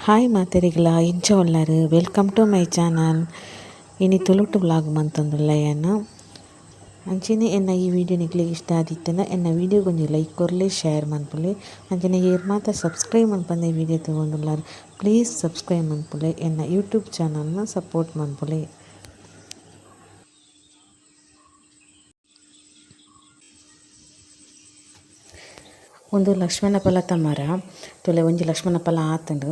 Hi ಮಾತೆರಿಗಳ ಇಂಚ ಒಳ್ಳಾರು welcome to my channel. ಇನಿ ತುಳುಟು ವ್ಲಾಗ್ ಮಂತೊಂದುಲ್ಲೆಯನ ಅಂಚನೆ ಎನ್ನ ಈ ವಿಡಿಯೋ ನಿಕ್ಲಿಗೆ ಇಷ್ಟ ಆದಿತ್ತಂದ ಎನ್ನ ವಿಡಿಯೋ ಗೊಂಜಿ ಲೈಕ್ ಕೊರ್ಲೆ ಶೇರ್ ಮನ್ಪುಲೆ ಅಂಚನೆ ಏರ್ ಮಾತ ಸಬ್ಸ್ಕ್ರೈಬ್ ಮನ್ಪಂದೆ ವಿಡಿಯೋ ತಗೊಂಡುಲ್ಲಾರು ಪ್ಲೀಸ್ ಸಬ್ಸ್ಕ್ರೈಬ್ ಮನ್ಪುಲೆ ಎನ್ನ ಯೂಟ್ಯೂಬ್ ಚಾನಲ್ನ ಸಪೋರ್ಟ್ ಮನ್ಪುಲೆ. ಒಂದು ಲಕ್ಷ್ಮಣ ಫಲದ ಮರ ತೊಲೆ ಒಂಜಿ ಲಕ್ಷ್ಮಣ ಫಲ ಆತುಂಡು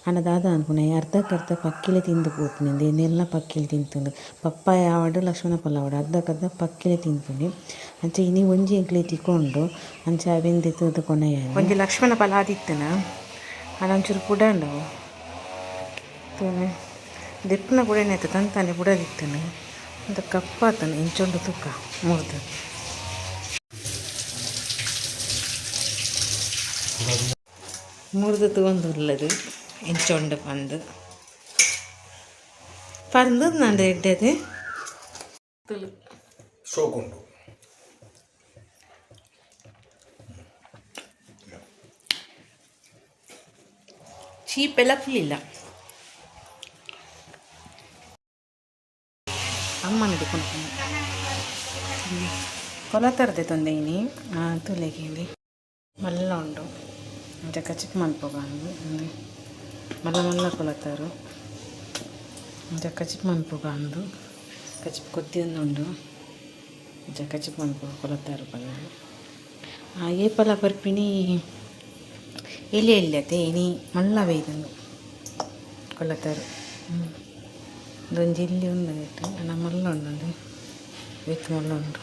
ಅನ್ನದಾದ ಅನ್ಪುನೆ ಅರ್ಧಕ್ಕರ್ಧ ಪಕ್ಕಿಲೆ ತಿಂದು ಪೋಪುನಿಂದ ಎನ್ನೆಲ್ಲ ಪಕ್ಕಿಲೆ ತಿಂತುಂಡು ಪಪ್ಪಾಯ ಆವಡು ಲಕ್ಷ್ಮಣ ಫಲ ಆವಡು ಅರ್ಧಕ್ಕರ್ಧ ಪಕ್ಕಿಲೆ ತಿಂತುಂಡು ಅಂಚ ಇನಿ ಒಂಜಿ ಎಂಕ್ಲೆ ತಿಕ್ಕೊಂಡು ಅಂಚ ಬೆಂದೆ ತೂದು ಕೊನೆಯ ಒಂಜಿ ಲಕ್ಷ್ಮಣ ಫಲ ಆದಿತ್ತನ ಅಲ್ಲ ಒಂಚೂರು ಪುಡಂಡು ದೆಪ್ಪನ ಪುಡನೇತ ತಂತಾನೆ ಪುಡದಿತ್ತನು ಅಂತ ಕಪ್ಪಾತನು ಇಂಚೊಂಡು ತುಕ್ಕ ಮುರ್ದು ಮುರಿದು ತಗೊಂಡುಳ್ಳದು ಇಂಚೊಂಡು ಪಂದು ನಂದು ಎಡ್ಡೆದು ತುಳು ಸೋಕುಂಡು ಚೀಪೆಲ್ಲ ಫುಲ್ಲಿಲ್ಲ ಅಮ್ಮನ ಹಿಡ್ಕೊಂಡು ಕೊಲ ತರದೆ ತೊಂದೆನಿ ತುಲೆಗೆ ಮಲ್ಲ ಉಂಡು ಅಂಚ ಕಚಿಪ್ ಮನ್ಪೋಗಂದು ಮಲ್ಲ ಮಲ್ಲ ಕೊಲತಾರು ಅಂಚ ಕಚಿಪ್ ಮನ್ಪೋಗಂದು ಕಚಿಪ್ ಕೊತ್ತಿಯೊಂದುಂಡು ಅಂಚ ಕಚಿಪ್ ಮನ್ಪೋಗ ಕೊಲತಾರು ಬಂದು ಏಪಲ ಬರ್ಪಿನಿ ಎಲೆ ಎಲ್ಲತೆ ಇನಿ ಮಲ್ಲ ಬೇಯ್ದಂದು ಕೊಲತಾರು ಒಂದೊಂದು ಇಲ್ಲಿ ಉಂಡು ಅಣ್ಣ ಮಲ್ಲ ಉಂಡು ವೆತ್ ಮಲ್ಲ ಉಂಡು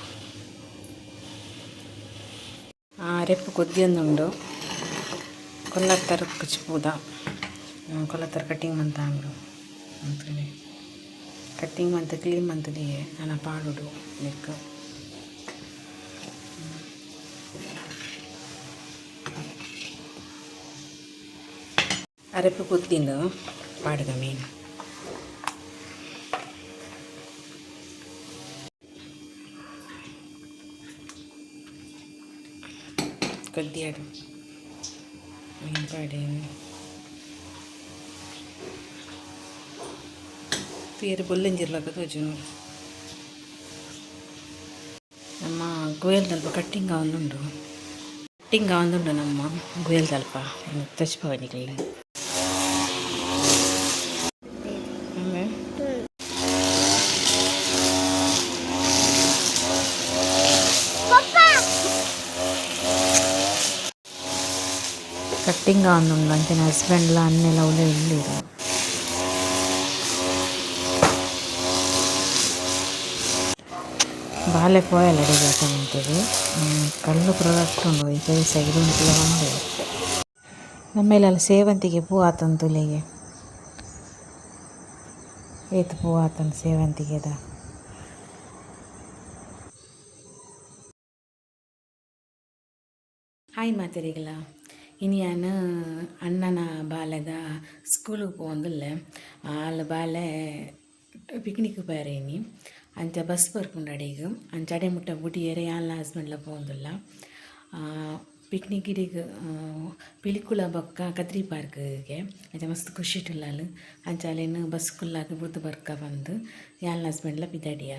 ರೆಪ್ಪು ಕೊದ್ದಿಯೊಂದುಂಡು ಕೊಲ್ಲತ್ತರ ಕಚ್ಪೂದ ಕೊಲ್ಲತ್ತರ ಕಟ್ಟಿಂಗ್ ಮಂತ ಅಂಡು ಅಂತೇಳಿ ಕಟ್ಟಿಂಗ್ ಮಂತ ಕ್ಲೀನ್ ಮಂತದಿಯೇ ನನ್ನ ಪಾಡುಡು ಲೆಕ್ಕ ಅರೆಪ್ಪು ಕೊದ್ದಿಂದು ಪಾಡುಗ ಮೀನು ಕೊದ್ದಿಯಾಡು ಮೀನು ಪಾಡೆ ಪೇರು ಬೊಲ್ಲಂಜಿರ್ಲಕ ತೋಜುನು ನಮ್ಮ ಗೋಯಲ್ ತಲ್ಪ ಕಟ್ಟಿಂಗ್ ಆವೊಂದುಂಡು ನಮ್ಮ ಗೋಯಲ್ ತಲ್ಪ ತಚ್ಪವನಿಗಲ್ಲ ಕಟ್ಟಿಂಗ್ ಆವೊಂದುಂಡು ಅಂಚನೆ ಹಸ್ಬೆಂಡ್ಲ ಅನ್ನೆಲ್ಲ ಒಳ್ಳೆ ಇಲ್ಲಿರು ಬಾಲೆ ಪೋಯಲ್ಲ ಅಡಿಗೆ ನಿಂತது ಕಲ್ಲು ಪ್ರಾಡಕ್ಟ್ ಉಂಡು ಈ ಕೈ ಸೈಡ್ ಉಂಟು ಒಂದು ನಮ್ಮೇಲೆ ಅಲ್ಲಿ ಸೇವಂತಿಗೆ ಪೂ ಆತಂದು ತುಲೆಗೆ ಏತು ಪೂ ಆತಂದು ಸೇವಂತಿಗೆದ ಹಾಯ್ ಮಾತೆರಿಗಳ ಇನಿ ನಾನು ಅಣ್ಣನ ಬಾಲೆದ ಸ್ಕೂಲಿಗೆ ಪೋಂದುಲ್ಲೆ ಆಲ್ ಬಾಲೆ ಪಿಕ್ನಿಕ್ ಬೇರೇನಿ ಅಂಚ ಬಸ್ ಬರ್ಪುಂಡು ಅಡಿಗೆ ಅಂಚ ಅಡೆ ಮುಟ್ಟ ಬುಡಿಯರೆ ಯಾನ್ಲ ಹಸ್ಬೆಂಡ್ಲ ಪೋಂದುಲ್ಲ ಪಿಕ್ನಿಕ್ ಇಡಿಗೆ ಪಿಲಿಕುಳ ಬೊಕ್ಕ ಕದ್ರಿ ಪಾರ್ಕ್ಗೆ ಅಂಚ ಮಸ್ತ್ ಖುಷಿ ಟುಲ್ಲಾಲ್ ಅಂಚ ಅಲ್ಲೇನು ಬಸ್ ಕುಲ್ಲಾದ ಬುಡ್ದು ಬರ್ಕ ಬಂದು ಯಾನ್ಲ ಹಸ್ಬೆಂಡ್ಲ ಪಿದಡಿಯ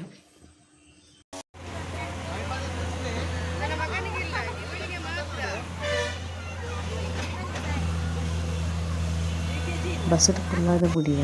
ಬಸ್ ಕುಲ್ಲಾದ ಬುಡಿಯ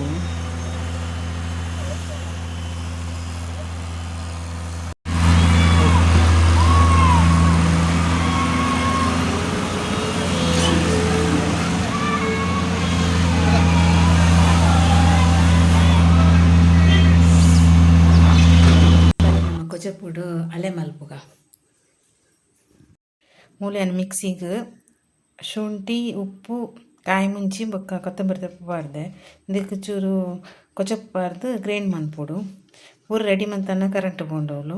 ಕೊಚ್ಚಪುಡು ಅಲೆ ಮಲ್ಪುಗ ಮೂಲೆಯನ್ನು ಮಿಕ್ಸಿಗೆ ಶುಂಠಿ ಉಪ್ಪು ಕಾಯಿ ಮುಂಚಿ ಬೊಕ್ಕ ಕೊತ್ತಂಬರಿ ಸೊಪ್ಪು ಬಾರ್ದೆ ಇದಕ್ಕೆ ಚೂರು ಕೊಚ್ಚಪ್ಪು ಬಾರ್ದು ಗ್ರೈಂಡ್ ಮನ್ಪುಡು ಪೂರ ರೆಡಿ ಮಂತನ ಕರೆಂಟ್ ಬೋಂಡವಳು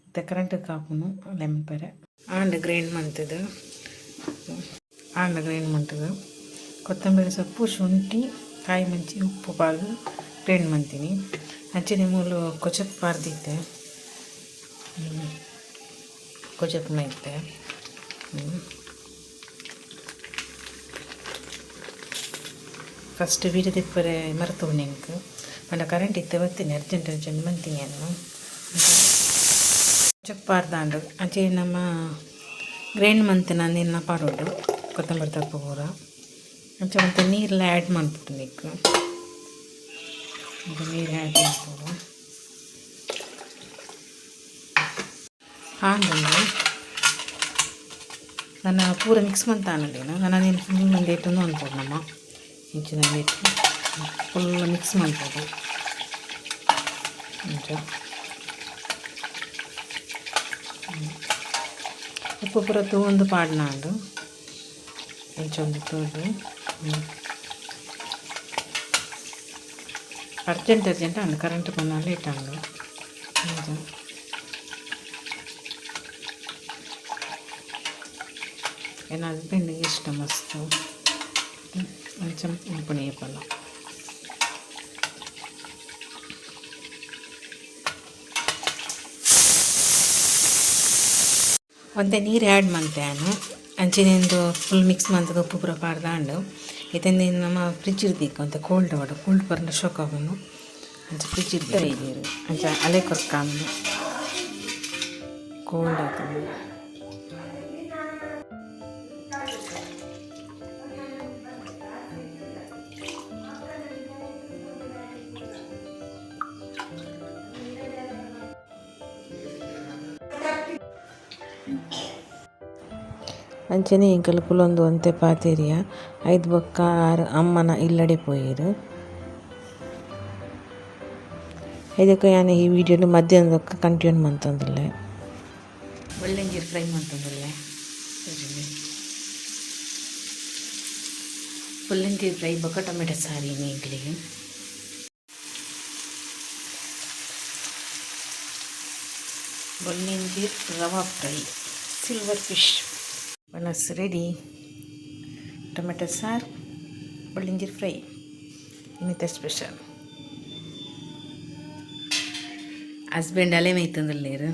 ಮತ್ತು ಕರೆಂಟ್ ಕಾಪುನು ಲೆಮನ್ ಪೆರೆ ಗ್ರೈಂಡ್ ಮಂತದು ಕೊತ್ತಂಬರಿ ಸೊಪ್ಪು ಶುಂಠಿ ಕಾಯಿ ಮುಂಚಿ ಉಪ್ಪು ಬಾರ್ದು ಗ್ರೈಂಡ್ ಮಂತೀನಿ ಅಂಚನೆ ಮೂಲು ಕೊಚ್ಚಪ್ಪು ಬಾರ್ದಿದ್ದೆ ಕೊಚ್ಚಪ್ಪನ ಇತ್ತೆ ಫಸ್ಟ್ ವೀಡಿಯೋ ತಿಪ್ಪರೆ ಮರೆತು ನೆಂಕ್ ಪಂಡ ಕರೆಂಟ್ ಇತ್ತೆ ಬರ್ತೀನಿ ಅರ್ಜೆಂಟ್ ಮಂತೀನಿ ಅನ್ನು ಚಪ್ಪಾರ್ದಾಂಡು ಅಜೆ ನಮ್ಮ ಗ್ರೈಂಡ್ ಮಂತ್ ನಾನು ಪಾಡೋಡು ಕೊತ್ತಂಬರಿ ತಪ್ಪು ಪೂರ ಅಂಚೆ ಮತ್ತು ನೀರೆಲ್ಲ ಆ್ಯಡ್ ಮಾಡ್ಬಿಟ್ಟು ನಿಕ್ಕು ನೀರು ಆ್ಯಡ್ ಮಾಡ್ಬೋದು ಹಾಂಗಂದು ನನ್ನ ಪೂರ ಮಿಕ್ಸ್ ಮಂತ್ ಆನದೇನು ನಾನು ನೀನು ಫುಲ್ ಮಂದಿ ಇಟ್ಟು ಅನ್ಬೋದು ನಮ್ಮ ಇಂಚಿನಲ್ಲಿ ಇಟ್ಟು ಫುಲ್ ಮಿಕ್ಸ್ ಮಾಡ್ಬೋದು ಅಂಚೆ ಉಪ್ಪು ಪೂರ ತೂಂದು ಪಾಡ್ನಾಂಡು ಇಂಚೊಂದು ತೂದು ಅರ್ಜೆಂಟ್ ಅಂಡು ಕರೆಂಟ್ ಬಂದಾಗ ಇಟ್ಟಂಡು ನನ್ನ ಹಸ್ಬೆಂಡಿಗೆ ಇಷ್ಟ ಮಸ್ತು ಅಂಚೆ ಉಂಪುಣಿ ಪಲ್ಲ ಒಂದೇ ನೀರು ಆ್ಯಡ್ ಮಾಡ್ತೇನೆ ಅಂಚಿನಿಂದು ಫುಲ್ ಮಿಕ್ಸ್ ಮಾಡ್ತದೆ ಉಪ್ಪು ಪೂರ ಪಾಡ್ದಾಂಡು ಇದನ್ನು ನಮ್ಮ ಫ್ರಿಜ್ ಇರ್ದಿಕ್ಕು ಅಂತ ಕೋಲ್ಡ್ ಪರ್ನ ಶೋಕ್ ಆಗೋನು ಅಂಚೆ ಫ್ರಿಜ್ ಇರ್ತಾರೆ ನೀರು ಅಂಚೆ ಅಲೆ ಕೊರ್ಕಾಂಡು ಕೋಲ್ಡ್ ಆಗ್ತದೆ ಅಂಚನೆ ಇಂಕಲ್ ಕುಲೊಂದು ಒಂತೆ ಪಾತೆರಿಯ 5 ಬೊಕ್ಕ 6 ಅಮ್ಮನ ಇಲ್ಲಡೆ ಪೋಯಿರು ಇದಕ್ಕೆ ನಾನು ಈ ವಿಡಿಯೋನು ಮಧ್ಯಾಹ್ನದಕ್ಕೆ ಕಂಟಿನ್ಯೂ ಮಾಡ್ತಂದಿಲ್ಲ ಒಳ್ಳೆಂಜೀರು ಫ್ರೈ ಮಾಡ್ತಂದಿಲ್ಲ ಒಳ್ಳೆಂಜೀರು ಫ್ರೈ ಬೊಕ್ಕ ಟೊಮೆಟೊ ಸಾರಿ ನೀಗ್ಲಿಗೆ ಒಳ್ಳೆಂಜೀರು ರವಾ ಫ್ರೈ ಸಿಲ್ವರ್ ಫಿಶ್ ಬನಸ್ ರೆಡಿ ಟೊಮೆಟೊ ಸಾರು ಒಳ್ಳೆಂಜೀರು ಫ್ರೈ ಇನ್ನಿತ ಸ್ಪೆಷಲ್ ಹಸ್ಬೆಂಡ್ ಅಲೆ ಮೇಯ್ತಂದಿಲ್ಲೇರು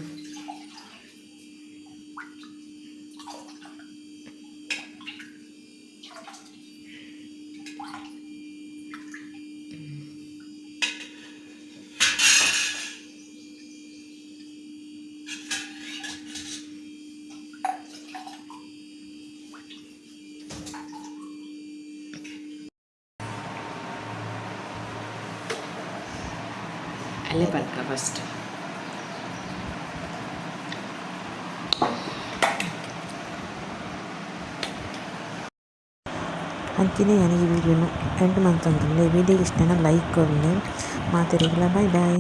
ಅಲ್ಲೇ ಪಲ್ಕ ಫಸ್ಟ್ ಅಂತಿನೇ ನಾನು ಈ ವಿಡಿಯೋನು ಎಂಡ್ ಮಾಡ್ತಂದ್ರೆ ವಿಡಿಯೋ ಇಷ್ಟನ ಲೈಕ್ ಕೊಡಲಿ ಮಾತಿರಲಿಲ್ಲ ಬಾಯ್ ಬಾಯ್